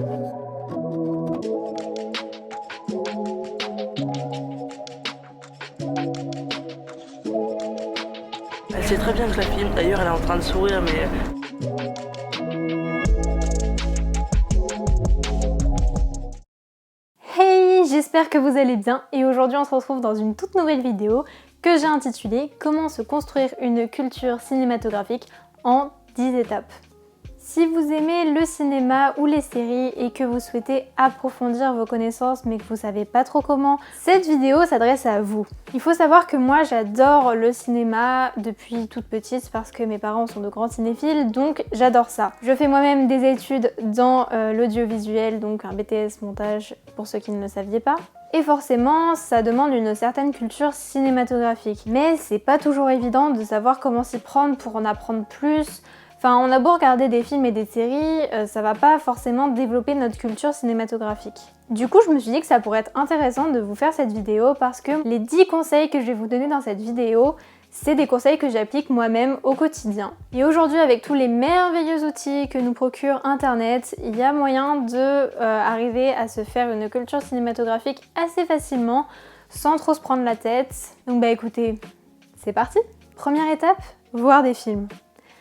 Elle sait très bien que je la filme, d'ailleurs elle est en train de sourire mais... Hey, j'espère que vous allez bien et aujourd'hui on se retrouve dans une toute nouvelle vidéo que j'ai intitulée Comment se construire une culture cinématographique en 10 étapes. Si vous aimez le cinéma ou les séries et que vous souhaitez approfondir vos connaissances mais que vous savez pas trop comment, cette vidéo s'adresse à vous. Il faut savoir que moi j'adore le cinéma depuis toute petite parce que mes parents sont de grands cinéphiles, donc j'adore ça. Je fais moi-même des études dans l'audiovisuel, donc un BTS montage pour ceux qui ne le saviez pas. Et forcément, ça demande une certaine culture cinématographique. Mais c'est pas toujours évident de savoir comment s'y prendre pour en apprendre plus. Enfin, on a beau regarder des films et des séries, ça va pas forcément développer notre culture cinématographique. Du coup, je me suis dit que ça pourrait être intéressant de vous faire cette vidéo parce que les 10 conseils que je vais vous donner dans cette vidéo, c'est des conseils que j'applique moi-même au quotidien. Et aujourd'hui, avec tous les merveilleux outils que nous procure Internet, il y a moyen de arriver à se faire une culture cinématographique assez facilement, sans trop se prendre la tête. Donc bah écoutez, c'est parti! Première étape, voir des films.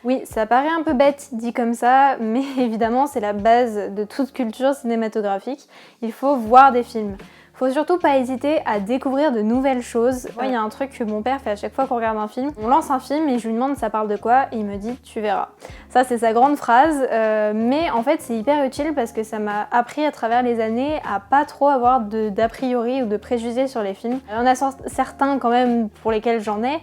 Oui, ça paraît un peu bête dit comme ça, mais évidemment c'est la base de toute culture cinématographique. Il faut voir des films. Faut surtout pas hésiter à découvrir de nouvelles choses. Moi, il y a un truc que mon père fait à chaque fois qu'on regarde un film. On lance un film et je lui demande ça parle de quoi et il me dit tu verras. Ça c'est sa grande phrase, mais en fait c'est hyper utile parce que ça m'a appris à travers les années à pas trop avoir d'a priori ou de préjugés sur les films. Il y en a certains quand même pour lesquels j'en ai,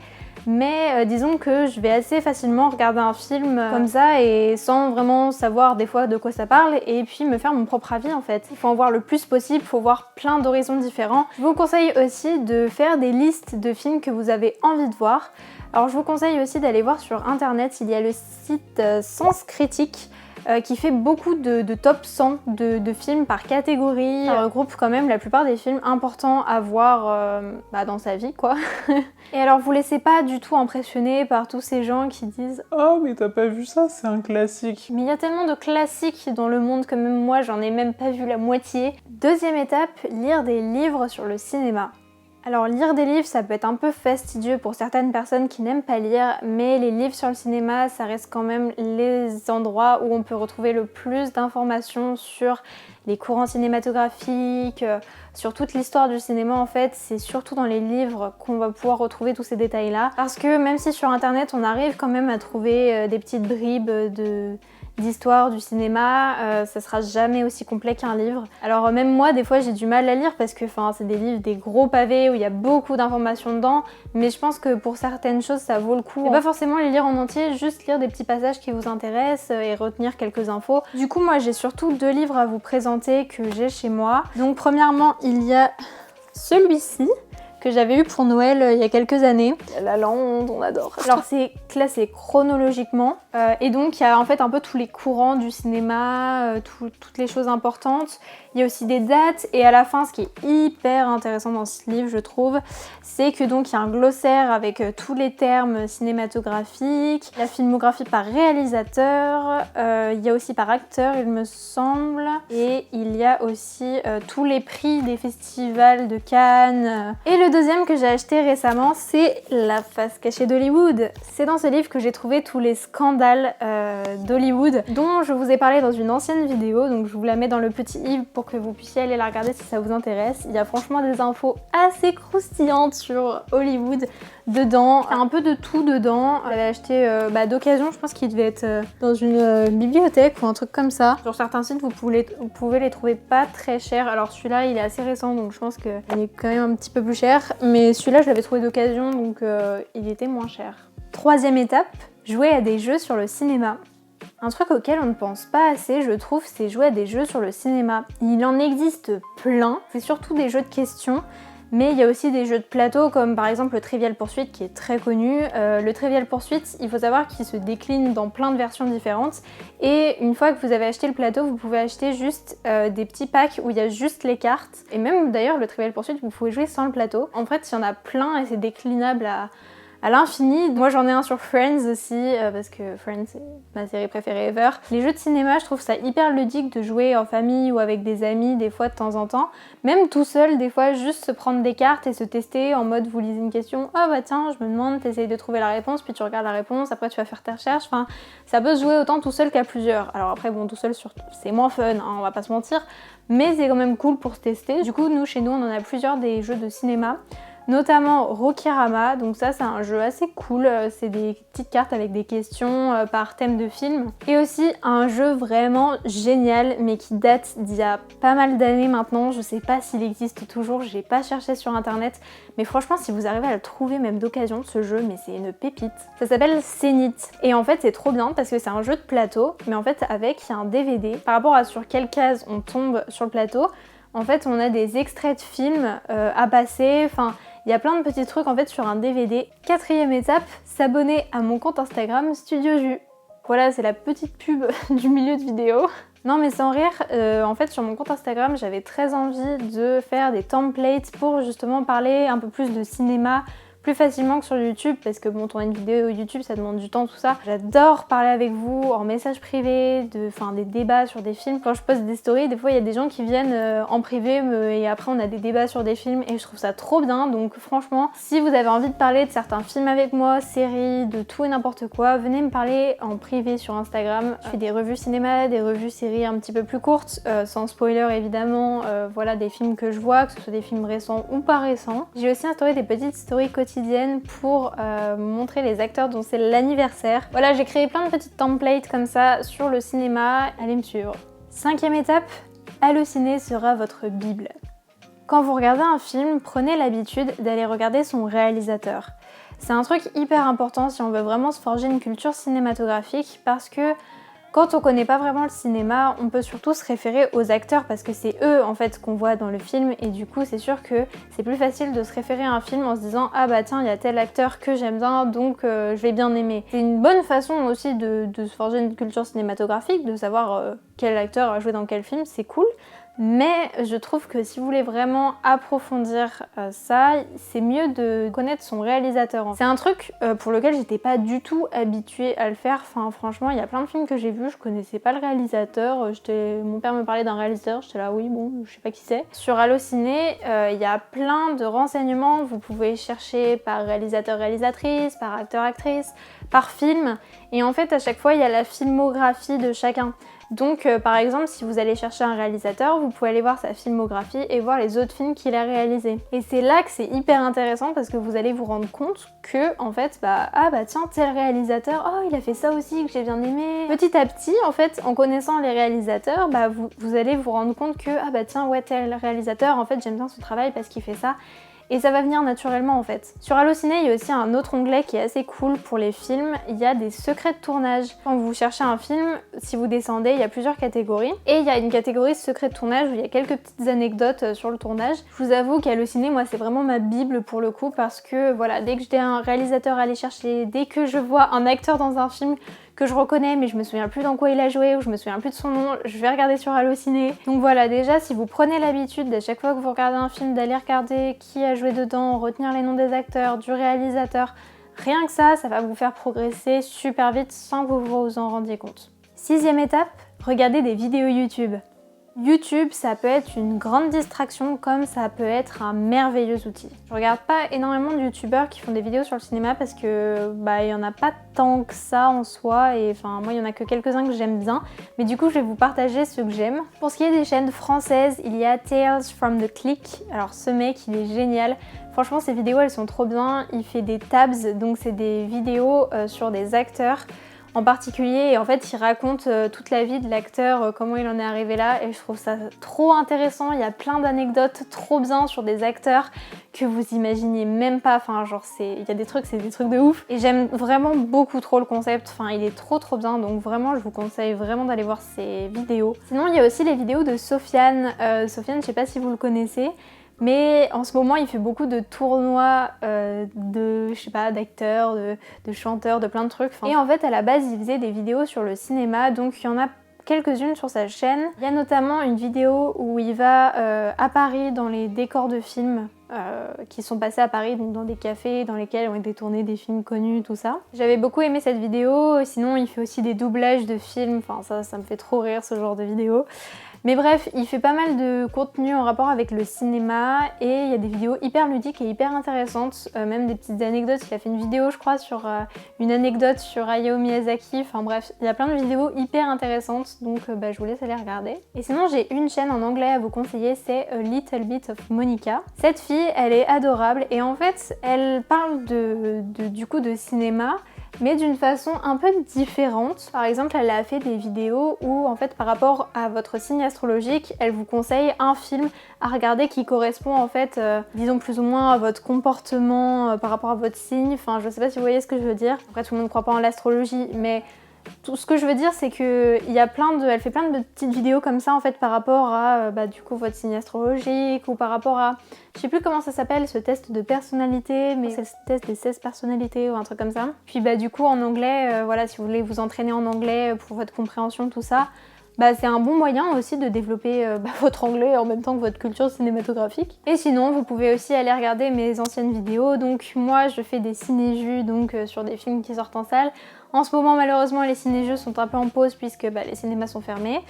mais disons que je vais assez facilement regarder un film comme ça et sans vraiment savoir des fois de quoi ça parle et puis me faire mon propre avis en fait. Il faut en voir le plus possible, il faut voir plein d'horizons différents. Je vous conseille aussi de faire des listes de films que vous avez envie de voir. Alors je vous conseille aussi d'aller voir sur internet, il y a le site Sens Critique qui fait beaucoup de top 100 de films par catégorie. Ça regroupe quand même la plupart des films importants à voir dans sa vie quoi. Et alors vous laissez pas du tout impressionner par tous ces gens qui disent « Oh mais t'as pas vu ça, c'est un classique ». Mais il y a tellement de classiques dans le monde que même moi j'en ai même pas vu la moitié. Deuxième étape, lire des livres sur le cinéma. Alors lire des livres ça peut être un peu fastidieux pour certaines personnes qui n'aiment pas lire, mais les livres sur le cinéma ça reste quand même les endroits où on peut retrouver le plus d'informations sur les courants cinématographiques, sur toute l'histoire du cinéma en fait. C'est surtout dans les livres qu'on va pouvoir retrouver tous ces détails là. Parce que même si sur internet on arrive quand même à trouver des petites bribes d'histoire du cinéma, ça sera jamais aussi complet qu'un livre. Alors même moi des fois j'ai du mal à lire parce que c'est des livres, des gros pavés où il y a beaucoup d'informations dedans, mais je pense que pour certaines choses ça vaut le coup. Et pas forcément les lire en entier, juste lire des petits passages qui vous intéressent et retenir quelques infos. Du coup moi j'ai surtout 2 livres à vous présenter que j'ai chez moi. Donc premièrement il y a celui-ci que j'avais eu pour Noël il y a quelques années. La Lande, on adore. Alors c'est classé chronologiquement et donc il y a en fait un peu tous les courants du cinéma, toutes les choses importantes. Il y a aussi des dates et à la fin ce qui est hyper intéressant dans ce livre je trouve, c'est que donc il y a un glossaire avec tous les termes cinématographiques, la filmographie par réalisateur, il y a aussi par acteur il me semble, et il y a aussi tous les prix des festivals de Cannes. Et le deuxième que j'ai acheté récemment c'est La face cachée d'Hollywood. C'est dans ce livre que j'ai trouvé tous les scandales d'Hollywood dont je vous ai parlé dans une ancienne vidéo, donc je vous la mets dans le petit i pour que vous puissiez aller la regarder si ça vous intéresse. Il y a franchement des infos assez croustillantes sur Hollywood dedans, un peu de tout dedans. J'avais acheté d'occasion, je pense qu'il devait être dans une bibliothèque ou un truc comme ça. Sur certains sites vous pouvez les trouver pas très chers. Alors celui-là il est assez récent donc je pense qu'il est quand même un petit peu plus cher, mais celui-là je l'avais trouvé d'occasion donc il était moins cher. Troisième étape, jouer à des jeux sur le cinéma. Un truc auquel on ne pense pas assez, je trouve, c'est jouer à des jeux sur le cinéma. Il en existe plein, c'est surtout des jeux de questions, mais il y a aussi des jeux de plateau comme par exemple le Trivial Pursuit qui est très connu. Le Trivial Pursuit, il faut savoir qu'il se décline dans plein de versions différentes et une fois que vous avez acheté le plateau, vous pouvez acheter juste des petits packs où il y a juste les cartes. Et même d'ailleurs le Trivial Pursuit, vous pouvez jouer sans le plateau. En fait, il y en a plein et c'est déclinable à l'infini. Moi j'en ai un sur Friends aussi, parce que Friends c'est ma série préférée ever. Les jeux de cinéma, je trouve ça hyper ludique de jouer en famille ou avec des amis des fois de temps en temps. Même tout seul, des fois juste se prendre des cartes et se tester en mode vous lisez une question, ah bah tiens je me demande, t'essayes de trouver la réponse, puis tu regardes la réponse, après tu vas faire tes recherches, enfin ça peut se jouer autant tout seul qu'à plusieurs. Alors après bon tout seul c'est moins fun, hein, on va pas se mentir, mais c'est quand même cool pour se tester. Du coup chez nous on en a plusieurs des jeux de cinéma, notamment Rokirama, donc ça c'est un jeu assez cool, c'est des petites cartes avec des questions par thème de film. Et aussi un jeu vraiment génial mais qui date d'il y a pas mal d'années maintenant, je sais pas s'il existe toujours, j'ai pas cherché sur internet, mais franchement si vous arrivez à le trouver même d'occasion ce jeu, mais c'est une pépite. Ça s'appelle Zenith et en fait c'est trop bien parce que c'est un jeu de plateau, mais en fait il y a un DVD, par rapport à sur quelle case on tombe sur le plateau, en fait on a des extraits de films à passer, enfin il y a plein de petits trucs en fait sur un DVD. 4e étape, s'abonner à mon compte Instagram Studio Jus. Voilà, c'est la petite pub du milieu de vidéo. Non mais sans rire, en fait sur mon compte Instagram j'avais très envie de faire des templates pour justement parler un peu plus de cinéma plus facilement que sur YouTube, parce que bon, tourner une vidéo YouTube ça demande du temps, tout ça. J'adore parler avec vous en message privé, des débats sur des films. Quand je poste des stories, des fois il y a des gens qui viennent en privé et après on a des débats sur des films et je trouve ça trop bien. Donc franchement, si vous avez envie de parler de certains films avec moi, séries, de tout et n'importe quoi, venez me parler en privé sur Instagram. Je fais des revues cinéma, des revues séries un petit peu plus courtes, sans spoiler évidemment, voilà des films que je vois, que ce soit des films récents ou pas récents. J'ai aussi instauré des petites stories quotidiennes pour montrer les acteurs dont c'est l'anniversaire. Voilà, j'ai créé plein de petites templates comme ça sur le cinéma, allez me suivre. 5e étape, Allociné sera votre bible. Quand vous regardez un film, prenez l'habitude d'aller regarder son réalisateur. C'est un truc hyper important si on veut vraiment se forger une culture cinématographique, parce que quand on connaît pas vraiment le cinéma, on peut surtout se référer aux acteurs parce que c'est eux en fait qu'on voit dans le film, et du coup c'est sûr que c'est plus facile de se référer à un film en se disant ah bah tiens il y a tel acteur que j'aime bien donc je vais bien aimer. C'est une bonne façon aussi de se forger une culture cinématographique, de savoir quel acteur a joué dans quel film, c'est cool. Mais je trouve que si vous voulez vraiment approfondir ça, c'est mieux de connaître son réalisateur. C'est un truc pour lequel j'étais pas du tout habituée à le faire. Enfin franchement, il y a plein de films que j'ai vus, je connaissais pas le réalisateur. Mon père me parlait d'un réalisateur, j'étais là oui bon, je sais pas qui c'est. Sur Allociné, il y a plein de renseignements. Vous pouvez chercher par réalisateur-réalisatrice, par acteur-actrice, par film. Et en fait à chaque fois il y a la filmographie de chacun. Donc par exemple si vous allez chercher un réalisateur, vous pouvez aller voir sa filmographie et voir les autres films qu'il a réalisés. Et c'est là que c'est hyper intéressant parce que vous allez vous rendre compte que en fait tiens tel réalisateur, oh il a fait ça aussi que j'ai bien aimé. Petit à petit en fait en connaissant les réalisateurs, vous allez vous rendre compte que tiens ouais tel réalisateur en fait j'aime bien son travail parce qu'il fait ça. Et ça va venir naturellement en fait. Sur Allociné, il y a aussi un autre onglet qui est assez cool pour les films. Il y a des secrets de tournage. Quand vous cherchez un film, si vous descendez, il y a plusieurs catégories. Et il y a une catégorie secrets de tournage où il y a quelques petites anecdotes sur le tournage. Je vous avoue qu'Allociné, moi c'est vraiment ma bible pour le coup, parce que voilà, dès que j'ai un réalisateur à aller chercher, dès que je vois un acteur dans un film que je reconnais mais je me souviens plus dans quoi il a joué ou je me souviens plus de son nom, je vais regarder sur Allociné. Donc voilà, déjà si vous prenez l'habitude à chaque fois que vous regardez un film d'aller regarder qui a joué dedans, retenir les noms des acteurs, du réalisateur, rien que ça va vous faire progresser super vite sans que vous vous en rendiez compte. 6e étape, regardez des vidéos YouTube. YouTube, ça peut être une grande distraction comme ça peut être un merveilleux outil. Je regarde pas énormément de youtubeurs qui font des vidéos sur le cinéma parce que il y en a pas tant que ça en soi, et enfin moi il y en a que quelques-uns que j'aime bien, mais du coup je vais vous partager ceux que j'aime. Pour ce qui est des chaînes françaises, il y a Tales from the Click. Alors ce mec il est génial. Franchement ces vidéos elles sont trop bien, il fait des tabs, donc c'est des vidéos sur des acteurs en particulier, et en fait il raconte toute la vie de l'acteur, comment il en est arrivé là, et je trouve ça trop intéressant. Il y a plein d'anecdotes trop bien sur des acteurs que vous imaginez même pas, enfin genre il y a des trucs, c'est des trucs de ouf, et j'aime vraiment beaucoup trop le concept, enfin il est trop bien, donc vraiment je vous conseille vraiment d'aller voir ces vidéos. Sinon il y a aussi les vidéos de Sofiane. Sofiane, je sais pas si vous le connaissez, mais en ce moment il fait beaucoup de tournois d'acteurs, de chanteurs, de plein de trucs. Et en fait à la base il faisait des vidéos sur le cinéma, donc il y en a quelques-unes sur sa chaîne. Il y a notamment une vidéo où il va à Paris dans les décors de films qui sont passés à Paris, donc dans des cafés dans lesquels ont été tournés des films connus, tout ça. J'avais beaucoup aimé cette vidéo, sinon il fait aussi des doublages de films, enfin ça me fait trop rire ce genre de vidéo. Mais bref, il fait pas mal de contenu en rapport avec le cinéma et il y a des vidéos hyper ludiques et hyper intéressantes, même des petites anecdotes. Il a fait une vidéo je crois sur une anecdote sur Hayao Miyazaki, enfin bref, il y a plein de vidéos hyper intéressantes, donc je vous laisse aller regarder. Et sinon j'ai une chaîne en anglais à vous conseiller, c'est A Little Bit of Monica. Cette fille, elle est adorable et en fait elle parle du coup de cinéma, mais d'une façon un peu différente. Par exemple, elle a fait des vidéos où en fait par rapport à votre signe astrologique, elle vous conseille un film à regarder qui correspond en fait, disons plus ou moins à votre comportement par rapport à votre signe. Enfin, je sais pas si vous voyez ce que je veux dire. Après, tout le monde ne croit pas en l'astrologie, mais tout ce que je veux dire, c'est que elle fait plein de petites vidéos comme ça en fait par rapport à du coup votre signe astrologique ou par rapport à, je sais plus comment ça s'appelle, ce test de personnalité, mais c'est le test des 16 personnalités ou un truc comme ça. Puis du coup en anglais, voilà, si vous voulez vous entraîner en anglais pour votre compréhension, tout ça, c'est un bon moyen aussi de développer votre anglais en même temps que votre culture cinématographique. Et sinon, vous pouvez aussi aller regarder mes anciennes vidéos. Donc moi, je fais des ciné-jus sur des films qui sortent en salle. En ce moment, malheureusement, les ciné-jeux sont un peu en pause puisque les cinémas sont fermés.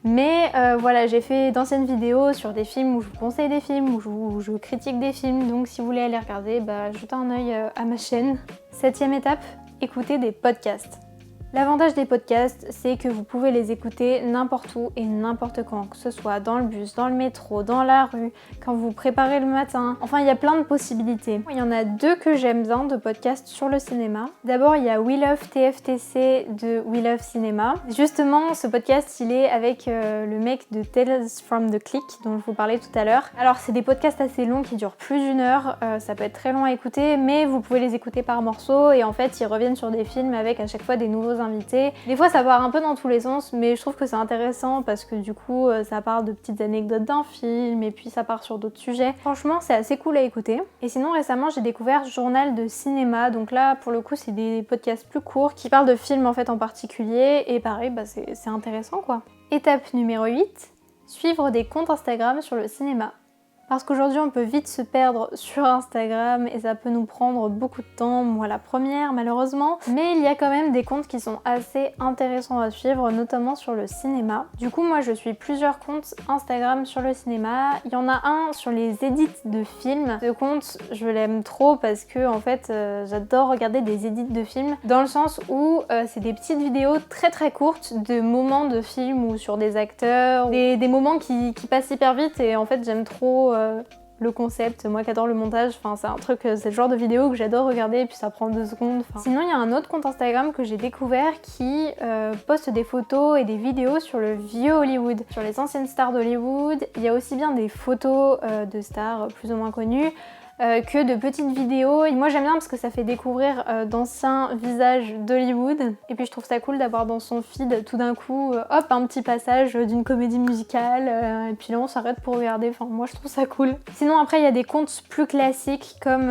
Mais voilà, j'ai fait d'anciennes vidéos sur des films où je vous conseille des films, où je critique des films. Donc si vous voulez aller regarder, jetez un œil à ma chaîne. 7e étape, écoutez des podcasts. L'avantage des podcasts, c'est que vous pouvez les écouter n'importe où et n'importe quand, que ce soit dans le bus, dans le métro, dans la rue, quand vous préparez le matin. Enfin, il y a plein de possibilités. Il y en a deux que j'aime bien de podcasts sur le cinéma. D'abord, il y a We Love TFTC de We Love Cinéma. Justement, ce podcast, il est avec le mec de Tales from the Click, dont je vous parlais tout à l'heure. Alors, c'est des podcasts assez longs qui durent plus d'1 heure. Ça peut être très long à écouter, mais vous pouvez les écouter par morceaux. Et en fait, ils reviennent sur des films avec à chaque fois des nouveaux invités. Des fois ça part un peu dans tous les sens, mais je trouve que c'est intéressant parce que du coup ça parle de petites anecdotes d'un film et puis ça part sur d'autres sujets. Franchement c'est assez cool à écouter. Et sinon récemment j'ai découvert Journal de cinéma, donc là pour le coup c'est des podcasts plus courts qui parlent de films en fait en particulier et pareil c'est intéressant quoi. Étape numéro 8, suivre des comptes Instagram sur le cinéma. Parce qu'aujourd'hui on peut vite se perdre sur Instagram et ça peut nous prendre beaucoup de temps, moi la première malheureusement, mais il y a quand même des comptes qui sont assez intéressants à suivre, notamment sur le cinéma. Du coup moi je suis plusieurs comptes Instagram sur le cinéma, il y en a un sur les edits de films. Ce compte je l'aime trop parce que en fait j'adore regarder des edits de films, dans le sens où c'est des petites vidéos très très courtes de moments de films ou sur des acteurs, des moments qui passent hyper vite et en fait j'aime trop le concept, moi qui adore le montage, c'est un truc, c'est le genre de vidéo que j'adore regarder et puis ça prend 2 secondes. Sinon il y a un autre compte Instagram que j'ai découvert qui poste des photos et des vidéos sur le vieux Hollywood, sur les anciennes stars d'Hollywood. Il y a aussi bien des photos de stars plus ou moins connues, que de petites vidéos. Et moi j'aime bien parce que ça fait découvrir d'anciens visages d'Hollywood. Et puis je trouve ça cool d'avoir dans son feed tout d'un coup, hop, un petit passage d'une comédie musicale. Et puis là on s'arrête pour regarder. Enfin moi je trouve ça cool. Sinon après il y a des comptes plus classiques comme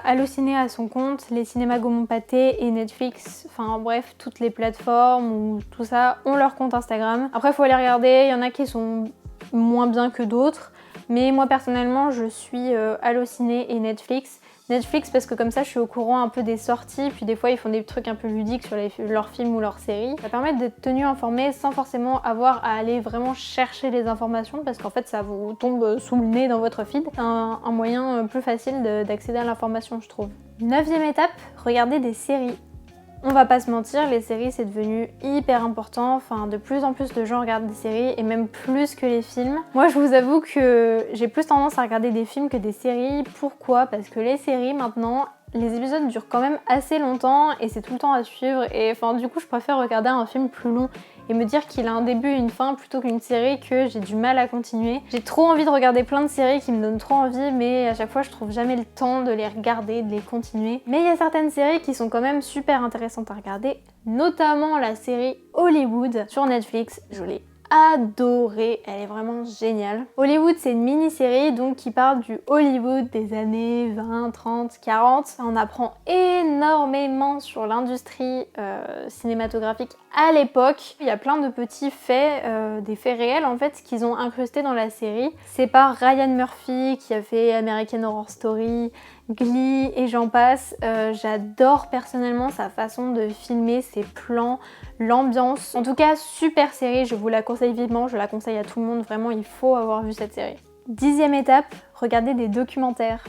Allociné à son compte, les cinémas Gaumont Pathé et Netflix. Enfin bref, toutes les plateformes ou tout ça ont leur compte Instagram. Après faut aller regarder, il y en a qui sont moins bien que d'autres. Mais moi personnellement je suis Allociné et Netflix. Netflix parce que comme ça je suis au courant un peu des sorties, puis des fois ils font des trucs un peu ludiques sur leurs films ou leurs séries. Ça permet d'être tenu informé sans forcément avoir à aller vraiment chercher les informations parce qu'en fait ça vous tombe sous le nez dans votre feed. C'est un moyen plus facile d'accéder à l'information je trouve. 9e étape, regarder des séries. On va pas se mentir, les séries c'est devenu hyper important, de plus en plus de gens regardent des séries et même plus que les films. Moi je vous avoue que j'ai plus tendance à regarder des films que des séries. Pourquoi ? Parce que les séries maintenant, les épisodes durent quand même assez longtemps et c'est tout le temps à suivre et du coup je préfère regarder un film plus long et me dire qu'il a un début et une fin plutôt qu'une série que j'ai du mal à continuer. J'ai trop envie de regarder plein de séries qui me donnent trop envie, mais à chaque fois je trouve jamais le temps de les regarder, de les continuer. Mais il y a certaines séries qui sont quand même super intéressantes à regarder, notamment la série Hollywood sur Netflix. Je l'ai adoré, elle est vraiment géniale. Hollywood, c'est une mini-série donc qui parle du Hollywood des années 20, 30, 40. On apprend énormément sur l'industrie cinématographique à l'époque. Il y a plein de petits faits, des faits réels en fait, qu'ils ont incrustés dans la série. C'est par Ryan Murphy qui a fait American Horror Story, Glee et j'en passe. J'adore personnellement sa façon de filmer, ses plans, l'ambiance. En tout cas, super série, je vous la conseille vivement, je la conseille à tout le monde, vraiment il faut avoir vu cette série. 10e étape, regardez des documentaires.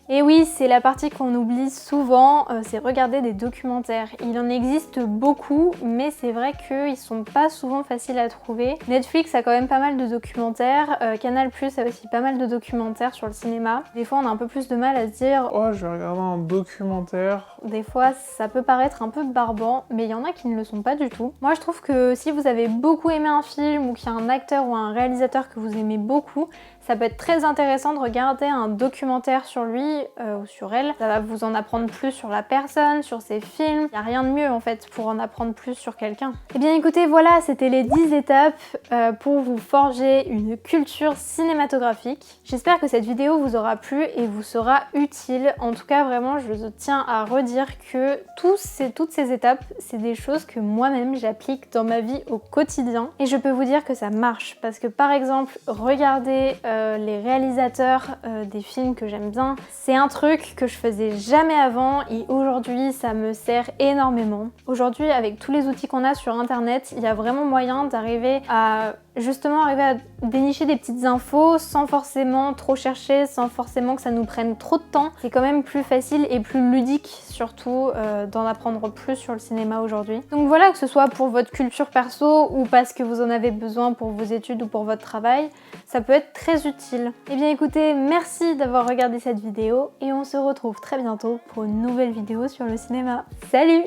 Et oui, c'est la partie qu'on oublie souvent, c'est regarder des documentaires. Il en existe beaucoup, mais c'est vrai qu'ils sont pas souvent faciles à trouver. Netflix a quand même pas mal de documentaires, Canal+ a aussi pas mal de documentaires sur le cinéma. Des fois, on a un peu plus de mal à se dire « Oh, je vais regarder un documentaire ». Des fois, ça peut paraître un peu barbant, mais il y en a qui ne le sont pas du tout. Moi, je trouve que si vous avez beaucoup aimé un film ou qu'il y a un acteur ou un réalisateur que vous aimez beaucoup, ça peut être très intéressant de regarder un documentaire sur lui ou sur elle. Ça va vous en apprendre plus sur la personne, sur ses films. Il n'y a rien de mieux en fait pour en apprendre plus sur quelqu'un. Eh bien écoutez, voilà, c'était les 10 étapes pour vous forger une culture cinématographique. J'espère que cette vidéo vous aura plu et vous sera utile. En tout cas, vraiment, je tiens à redire que toutes ces étapes, c'est des choses que moi-même j'applique dans ma vie au quotidien. Et je peux vous dire que ça marche parce que par exemple, regardez les réalisateurs des films que j'aime bien. C'est un truc que je faisais jamais avant et aujourd'hui ça me sert énormément. Aujourd'hui avec tous les outils qu'on a sur internet, il y a vraiment moyen d'arriver à dénicher des petites infos sans forcément trop chercher, sans forcément que ça nous prenne trop de temps. C'est quand même plus facile et plus ludique surtout d'en apprendre plus sur le cinéma aujourd'hui. Donc voilà, que ce soit pour votre culture perso ou parce que vous en avez besoin pour vos études ou pour votre travail, ça peut être très utile. Et bien écoutez, merci d'avoir regardé cette vidéo et on se retrouve très bientôt pour une nouvelle vidéo sur le cinéma. Salut!